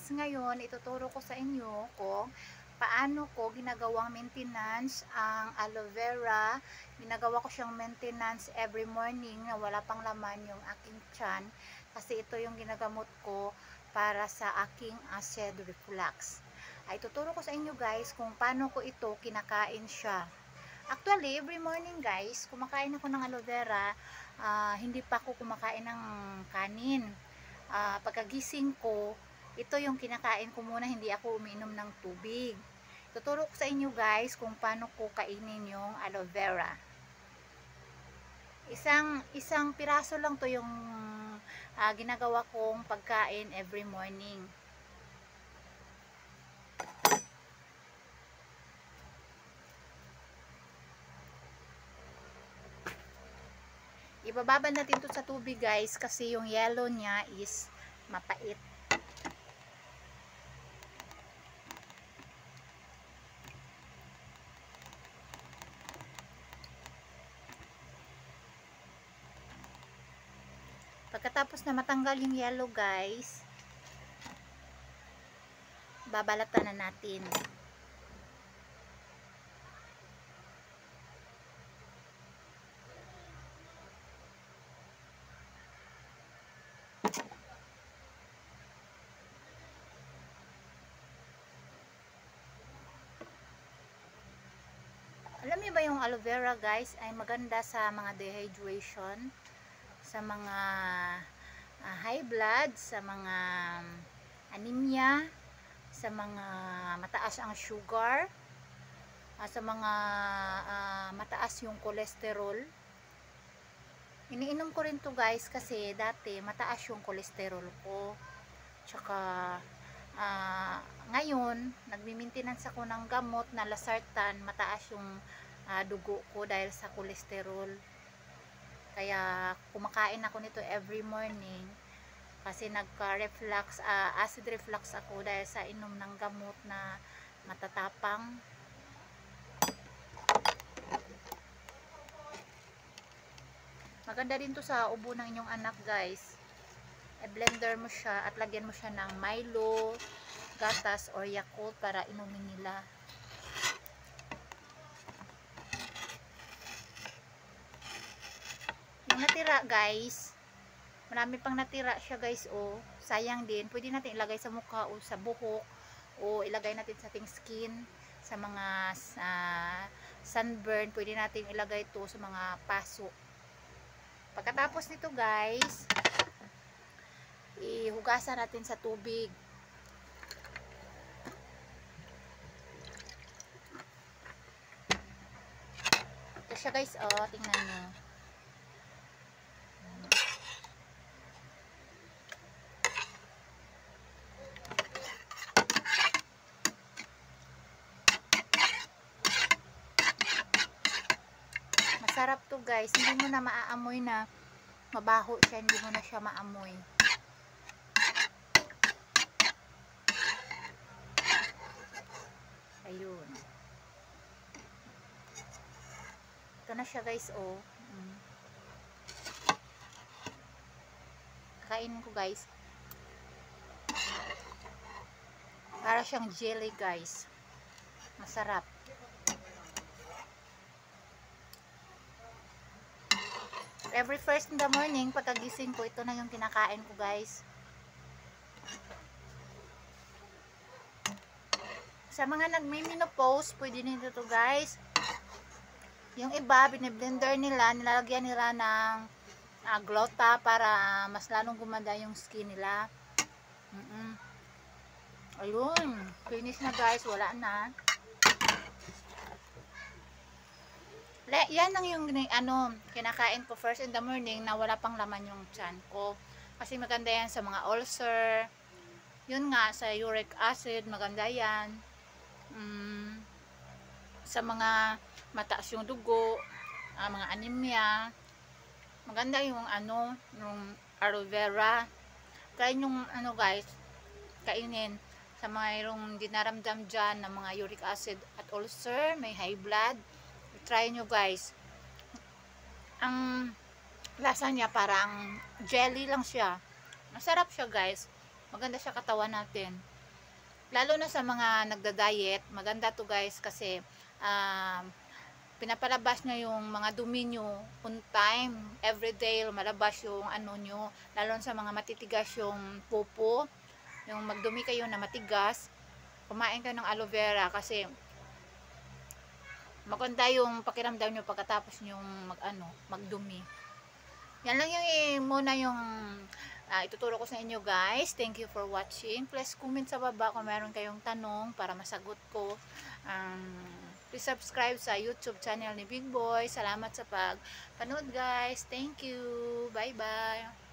guys, ngayon ituturo ko sa inyo kung paano ko ginagawang maintenance ang aloe vera. Ginagawa ko siyang maintenance every morning na wala pang laman yung aking tiyan kasi ito yung ginagamot ko para sa aking acid reflux. Ay tuturo ko sa inyo guys kung paano ko ito kinakain siya. Actually, every morning guys, kumakain ako ng aloe vera. Hindi pa ako kumakain ng kanin. Pagkagising ko, ito yung kinakain ko muna, hindi ako umiinom ng tubig. Tuturo ko sa inyo guys kung paano ko kainin yung aloe vera. Isang piraso lang to yung ginagawa kong pagkain every morning. Ibababad natin to sa tubig guys kasi yung yellow niya is mapait. Pagkatapos na matanggal yung yellow guys, babalatan na natin. Alam niyo ba yung aloe vera guys ay maganda sa mga dehydration, sa mga high blood, sa mga anemia, sa mga mataas ang sugar, sa mga mataas yung cholesterol. Iniinom ko rin to guys kasi dati mataas yung cholesterol ko. Tsaka ngayon nagmi-maintenance ako ng gamot na Losartan, mataas yung dugo ko dahil sa cholesterol. Kaya kumakain ako nito every morning kasi nagka-reflux, acid reflux ako dahil sa inom ng gamot na matatapang. Maganda din to sa ubo ng inyong anak guys. I-blender mo siya at lagyan mo siya ng Milo, gatas or Yakult para inumin nila. Yung natira guys, marami pang natira siya guys, oh. Sayang din. Pwede natin ilagay sa mukha o sa buhok o ilagay natin sa ating skin, sa mga sunburn. Pwede natin ilagay ito sa mga paso. Pagkatapos nito guys, ihugasan natin sa tubig. Ito siya guys, oh, tingnan nyo. Masarap to guys, hindi mo na maaamoy na mabaho siya, hindi mo na siya maamoy. Ayun. Ito na siya guys, oh. Kakainin ko guys. Para siyang jelly guys. Masarap. Every first in the morning, pagkagising ko, ito na yung kinakain ko guys. Sa mga nagme-menopause, pwede nito to guys. Yung iba, biniblender nila, nilalagyan nila ng glota para mas lalong gumanda yung skin nila. Ayun, finish na guys, wala na. Yan lang yung kinakain ko first in the morning na wala pang laman yung tiyan ko. Kasi maganda yan sa mga ulcer. Yun nga, sa uric acid, maganda yan. Sa mga mataas yung dugo, mga anemia. Maganda yung yung aloe vera. Kaya yung guys, kainin sa mayroong dinaramdam dyan ng mga uric acid at ulcer, may high blood. Try nyo guys. Ang lasa niya parang jelly lang siya. Masarap siya guys. Maganda siya katawan natin. lalo na sa mga nagda-diet, maganda to guys kasi pinapalabas niya yung mga dumi nyo on time, everyday lumalabas yung ano nyo, lalo sa mga matitigas yung pupo, yung magdumi kayo na matigas, kumain kayo ng aloe vera kasi maganda yung pakiramdam nyo pagkatapos nyong magdumi. Yan lang yung muna yung ituturo ko sa inyo guys. Thank you for watching. Please comment sa baba kung meron kayong tanong para masagot ko. Please subscribe sa YouTube channel ni Big Boy. Salamat sa pagpanood guys. Thank you. Bye bye.